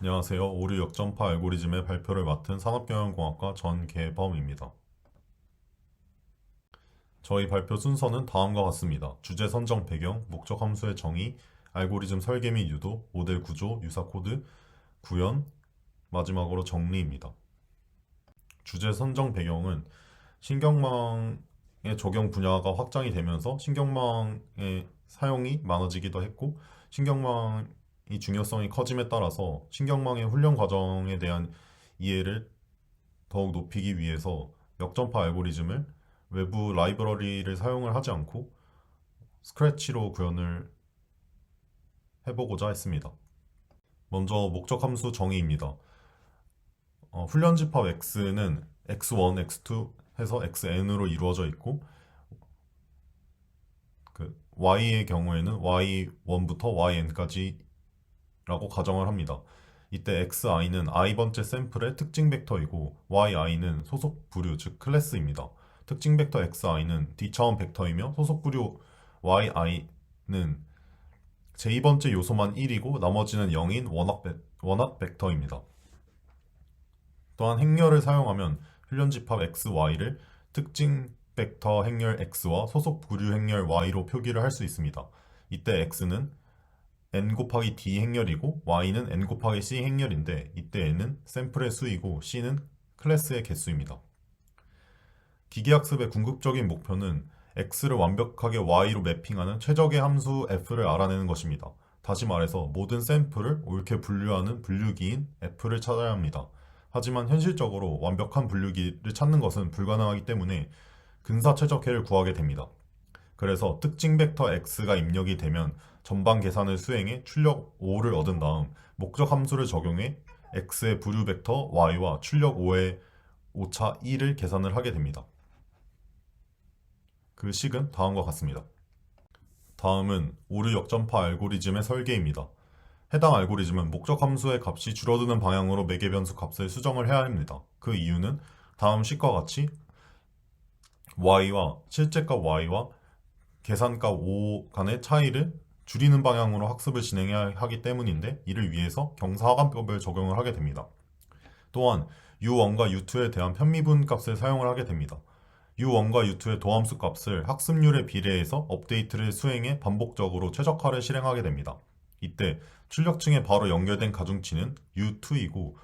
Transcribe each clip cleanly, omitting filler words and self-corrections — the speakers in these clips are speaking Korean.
안녕하세요. 오류 역전파 알고리즘의 발표를 맡은 산업경영공학과 전계범입니다. 저희 발표 순서는 다음과 같습니다. 주제 선정 배경, 목적 함수의 정의, 알고리즘 설계 및 유도, 모델 구조, 유사 코드, 구현, 마지막으로 정리입니다. 주제 선정 배경은 신경망의 적용 분야가 확장이 되면서 신경망의 사용이 많아지기도 했고, 신경망이 중요성이 커짐에 따라서 신경망의 훈련 과정에 대한 이해를 더욱 높이기 위해서 역전파 알고리즘을 외부 라이브러리를 사용을 하지 않고 스크래치로 구현을 해보고자 했습니다. 먼저 목적 함수 정의입니다. 훈련 집합 x는 x1, x2 해서 xn으로 이루어져 있고, y의 경우에는 y1부터 yn까지라고 가정을 합니다. 이때 xi는 i번째 샘플의 특징 벡터이고 yi는 소속 부류 즉 클래스입니다. 특징 벡터 xi는 D차원 벡터이며 소속 부류 yi는 제2번째 요소만 1이고 나머지는 0인 원합 벡터입니다. 또한 행렬을 사용하면 훈련 집합 xy를 특징 벡터 행렬 x와 소속 부류 행렬 y로 표기를 할 수 있습니다. 이때 x는 n 곱하기 d 행렬이고 y는 n 곱하기 c 행렬인데, 이때 n은 샘플의 수이고 c는 클래스의 개수입니다. 기계학습의 궁극적인 목표는 x를 완벽하게 y로 매핑하는 최적의 함수 f를 알아내는 것입니다. 다시 말해서 모든 샘플을 옳게 분류하는 분류기인 f를 찾아야 합니다. 하지만 현실적으로 완벽한 분류기를 찾는 것은 불가능하기 때문에 근사 최적해를 구하게 됩니다. 그래서 특징 벡터 x가 입력이 되면 전방 계산을 수행해 출력 5를 얻은 다음 목적 함수를 적용해 x의 부류 벡터 y와 출력 5의 오차 1을 계산을 하게 됩니다. 그 식은 다음과 같습니다. 다음은 오류 역전파 알고리즘의 설계입니다. 해당 알고리즘은 목적 함수의 값이 줄어드는 방향으로 매개 변수 값을 수정을 해야 합니다. 그 이유는 다음 식과 같이 y와 실제값 y와 계산값 5 간의 차이를 줄이는 방향으로 학습을 진행해야 하기 때문인데, 이를 위해서 경사하관법을 적용을 하게 됩니다. 또한 U1과 U2에 대한 편미분 값을 사용을 하게 됩니다. U1과 U2의 도함수 값을 학습률에 비례해서 업데이트를 수행해 반복적으로 최적화를 실행하게 됩니다. 이때 출력층에 바로 연결된 가중치는 U2이고,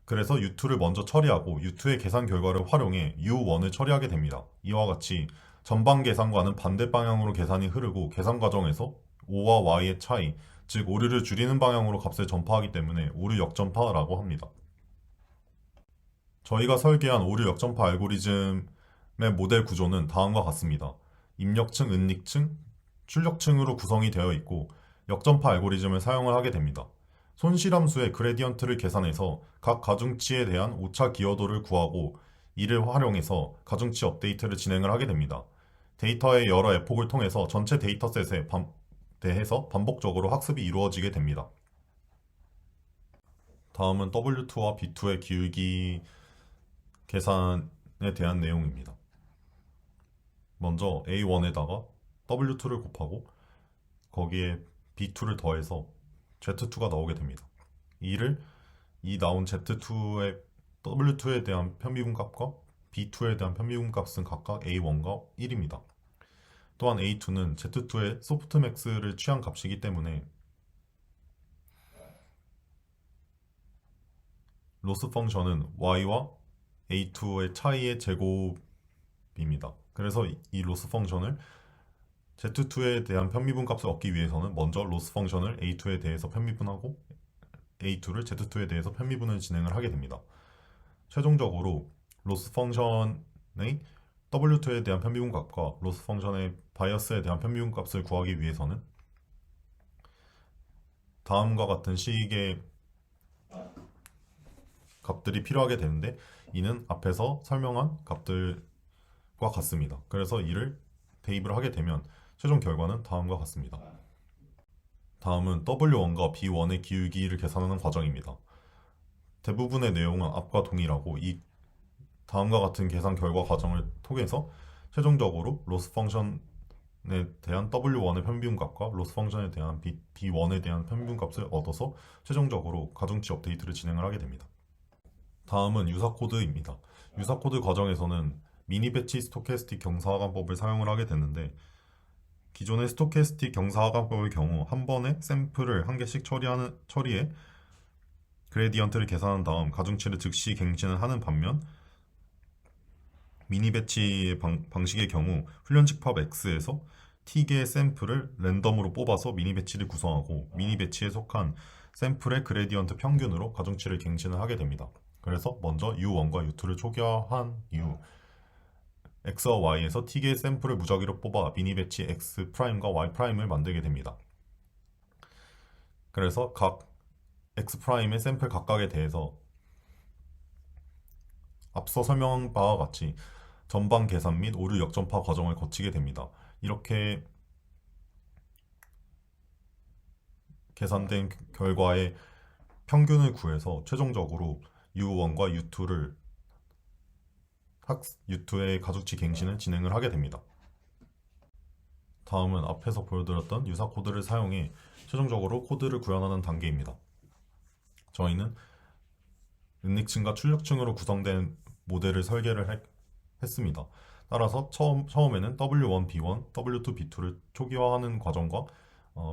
그래서 U2를 먼저 처리하고 U2의 계산 결과를 활용해 U1을 처리하게 됩니다. 이와 같이 전방 계산과는 반대 방향으로 계산이 흐르고 계산 과정에서 O와 Y의 차이, 즉 오류를 줄이는 방향으로 값을 전파하기 때문에 오류 역전파라고 합니다. 저희가 설계한 오류 역전파 알고리즘의 모델 구조는 다음과 같습니다. 입력층, 은닉층, 출력층으로 구성이 되어 있고 역전파 알고리즘을 사용을 하게 됩니다. 손실함수의 그레디언트를 계산해서 각 가중치에 대한 오차 기여도를 구하고 이를 활용해서 가중치 업데이트를 진행을 하게 됩니다. 데이터의 여러 에폭을 통해서 전체 데이터셋에 대해서 반복적으로 학습이 이루어지게 됩니다. 다음은 W2와 B2의 기울기 계산에 대한 내용입니다. 먼저 A1에다가 W2를 곱하고 거기에 B2를 더해서 Z2가 나오게 됩니다. 이 나온 Z2의 W2에 대한 편미분 값과 B2에 대한 편미분 값은 각각 A1과 1입니다. 또한 A2는 Z2의 소프트맥스를 취한 값이기 때문에 로스 펑션은 Y와 A2의 차이의 제곱입니다. 그래서 이 로스 펑션을 Z2에 대한 편미분 값을 얻기 위해서는 먼저 로스 펑션을 A2에 대해서 편미분하고 A2를 Z2에 대해서 편미분을 진행을 하게 됩니다. 최종적으로 로스 펑션의 W2에 대한 편미분 값과 로스 펑션의 바이어스에 대한 편미분 값을 구하기 위해서는 다음과 같은 식의 값들이 필요하게 되는데, 이는 앞에서 설명한 값들과 같습니다. 그래서 이를 대입을 하게 되면 최종 결과는 다음과 같습니다. 다음은 W1과 B1의 기울기를 계산하는 과정입니다. 대부분의 내용은 앞과 동일하고 이 다음과 같은 계산 결과 과정을 통해서 최종적으로 로스 펑션의 대한 W1의 평균값과 로스 펑션에 대한 B1에 대한 평균값을 얻어서 최종적으로 가중치 업데이트를 진행을 하게 됩니다. 다음은 유사 코드입니다. 유사 코드 과정에서는 미니 배치 스토캐스틱 경사하관법을 사용을 하게 되는데, 기존의 스토캐스틱 경사하관법의 경우 한 번에 샘플을 한 개씩 처리해 그레디언트를 계산한 다음 가중치를 즉시 갱신을 하는 반면, 미니 배치 방식의 경우 훈련식 팝 X에서 T개의 샘플을 랜덤으로 뽑아서 미니 배치를 구성하고, 미니 배치에 속한 샘플의 그레디언트 평균으로 가중치를 갱신을 하게 됩니다. 그래서 먼저 U1과 U2를 초기화한 이후 X와 Y에서 T개의 샘플을 무작위로 뽑아 미니 배치 X'과 Y'을 만들게 됩니다. 그래서 각 X'의 샘플 각각에 대해서 앞서 설명한 바와 같이 전방 계산 및 오류 역전파 과정을 거치게 됩니다. 이렇게 계산된 결과의 평균을 구해서 최종적으로 U1과 U2의 가중치 갱신을 진행을 하게 됩니다. 다음은 앞에서 보여드렸던 유사 코드를 사용해 최종적으로 코드를 구현하는 단계입니다. 저희는 응lik층과 출력층으로 구성된 모델을 설계를 했습니다. 따라서 처음에는 W1, B1, W2, B2를 초기화하는 과정과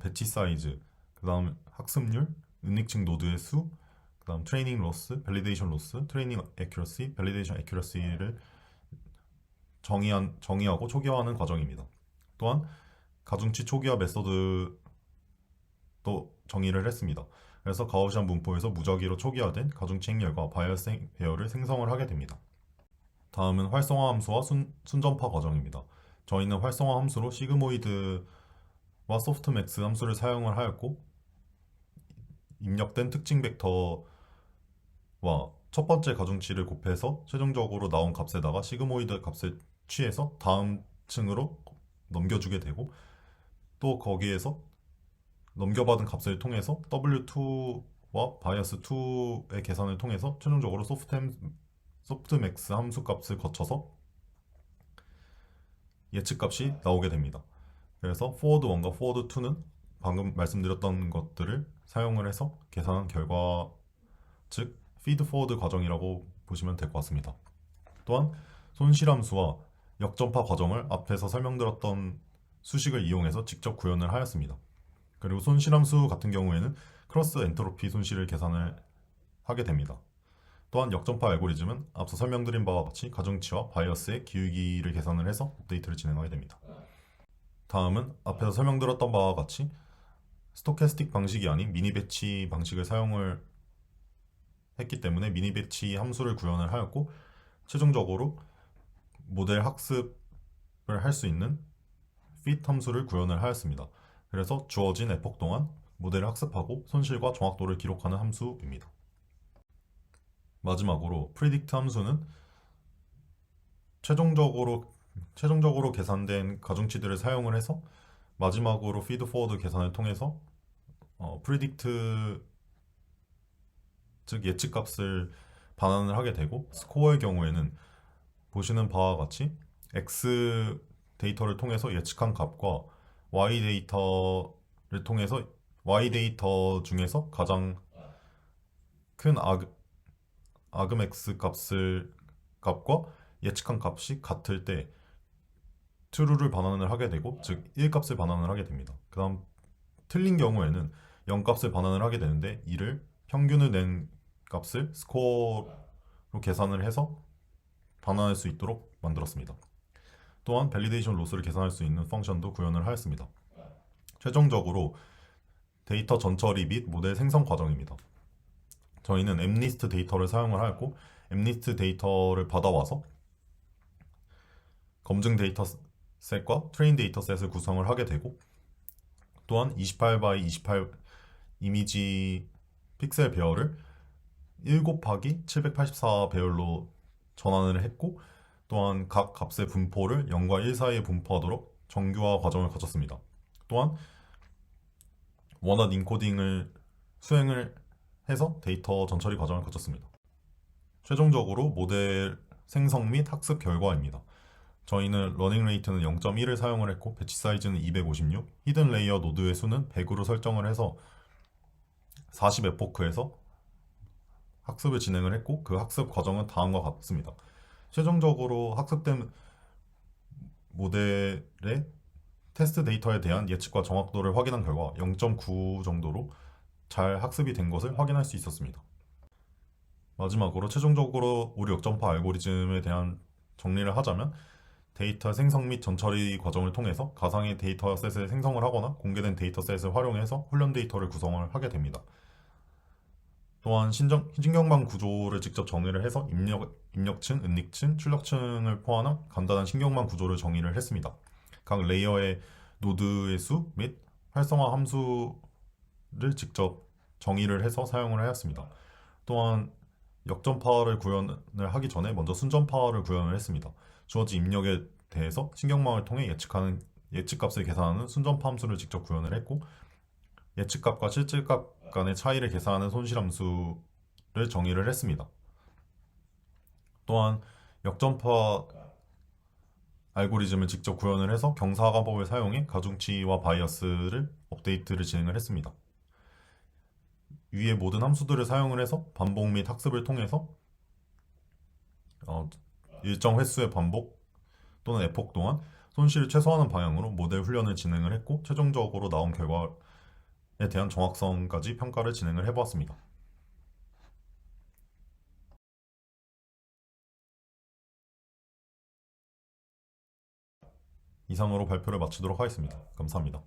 배치 사이즈, 그 다음 학습률, 응lik층 노드의 수, 그 다음 트레이닝 로스, 밸리데이션 로스, 트레이닝 애큐러시, 밸리데이션 애큐러시를 정의하고 초기화하는 과정입니다. 또한 가중치 초기화 메소드도 정의를 했습니다. 그래서 가우시안 분포에서 무작위로 초기화된 가중치 행렬과 바이어스 배열을 생성을 하게 됩니다. 다음은 활성화 함수와 순전파 과정입니다. 저희는 활성화 함수로 시그모이드와 소프트맥스 함수를 사용을 하였고, 입력된 특징 벡터와 첫 번째 가중치를 곱해서 최종적으로 나온 값에다가 시그모이드 값을 취해서 다음 층으로 넘겨주게 되고, 또 거기에서 넘겨받은 값을 통해서 W2와 바이어스 2의 계산을 통해서 최종적으로 소프트맥스 함수 값을 거쳐서 예측값이 나오게 됩니다. 그래서 forward 1과 forward 2는 방금 말씀드렸던 것들을 사용을 해서 계산한 결과, 즉 feed forward 과정이라고 보시면 될 것 같습니다. 또한 손실함수와 역전파 과정을 앞에서 설명드렸던 수식을 이용해서 직접 구현을 하였습니다. 그리고 손실함수 같은 경우에는 크로스 엔트로피 손실을 계산을 하게 됩니다. 또한 역전파 알고리즘은 앞서 설명드린 바와 같이 가중치와 바이어스의 기울기를 계산을 해서 업데이트를 진행하게 됩니다. 다음은 앞에서 설명드렸던 바와 같이 스토캐스틱 방식이 아닌 미니 배치 방식을 사용을 했기 때문에 미니 배치 함수를 구현을 하였고, 최종적으로 모델 학습을 할 수 있는 fit 함수를 구현을 하였습니다. 그래서 주어진 에폭 동안 모델을 학습하고 손실과 정확도를 기록하는 함수입니다. 마지막으로 predict 함수는 최종적으로 계산된 가중치들을 사용을 해서 마지막으로 feed forward 계산을 통해서 predict, 즉 예측값을 반환을 하게 되고, 스코어의 경우에는 보시는 바와 같이 X 데이터를 통해서 예측한 값과 Y 데이터를 통해서 Y 데이터 중에서 가장 큰 아금 X 값과 예측한 값이 같을 때 true를 반환을 하게 되고, 즉 1값을 반환을 하게 됩니다. 그 다음 틀린 경우에는 0값을 반환을 하게 되는데, 이를 평균을 낸 값을 스코어로 계산을 해서 반환할 수 있도록 만들었습니다. 또한 밸리데이션 로스를 계산할 수 있는 펑션도 구현을 하였습니다. 최종적으로 데이터 전처리 및 모델 생성 과정입니다. 저희는 mnist 데이터를 사용을 하였고, mnist 데이터를 받아와서 검증 데이터셋과 트레인 데이터셋을 구성을 하게 되고, 또한 28x28 이미지 픽셀 배열을 1 곱하기 784 배열로 전환을 했고, 또한 각 값의 분포를 0과 1 사이에 분포하도록 정규화 과정을 거쳤습니다. 또한 원화 인코딩을 수행을 해서 데이터 전처리 과정을 거쳤습니다. 최종적으로 모델 생성 및 학습 결과입니다. 저희는 러닝 레이트는 0.1을 사용을 했고 배치 사이즈는 256, 히든 레이어 노드의 수는 100으로 설정을 해서 40 에포크에서 학습을 진행을 했고 그 학습 과정은 다음과 같습니다. 최종적으로 학습된 모델의 테스트 데이터에 대한 예측과 정확도를 확인한 결과 0.9 정도로 잘 학습이 된 것을 확인할 수 있었습니다. 마지막으로 최종적으로 우리 역전파 알고리즘에 대한 정리를 하자면 데이터 생성 및 전처리 과정을 통해서 가상의 데이터셋을 생성을 하거나 공개된 데이터셋을 활용해서 훈련 데이터를 구성을 하게 됩니다. 또한 신경망 구조를 직접 정의를 해서 입력층, 은닉층, 출력층을 포함한 간단한 신경망 구조를 정의를 했습니다. 각 레이어의 노드의 수 및 활성화 함수를 직접 정의를 해서 사용을 하였습니다. 또한 역전파를 구현을 하기 전에 먼저 순전파를 구현을 했습니다. 주어진 입력에 대해서 신경망을 통해 예측값을 계산하는 순전파 함수를 직접 구현을 했고 예측값과 실질값 간의 차이를 계산하는 손실함수를 정의를 했습니다. 또한 역전파 알고리즘을 직접 구현을 해서 경사화법을 사용해 가중치와 바이어스를 업데이트를 진행을 했습니다. 위의 모든 함수들을 사용을 해서 반복 및 학습을 통해서 일정 횟수의 반복 또는 에폭 동안 손실을 최소화하는 방향으로 모델 훈련을 진행을 했고 최종적으로 나온 결과에 대한 정확성까지 평가를 진행을 해보았습니다. 이상으로 발표를 마치도록 하겠습니다. 감사합니다.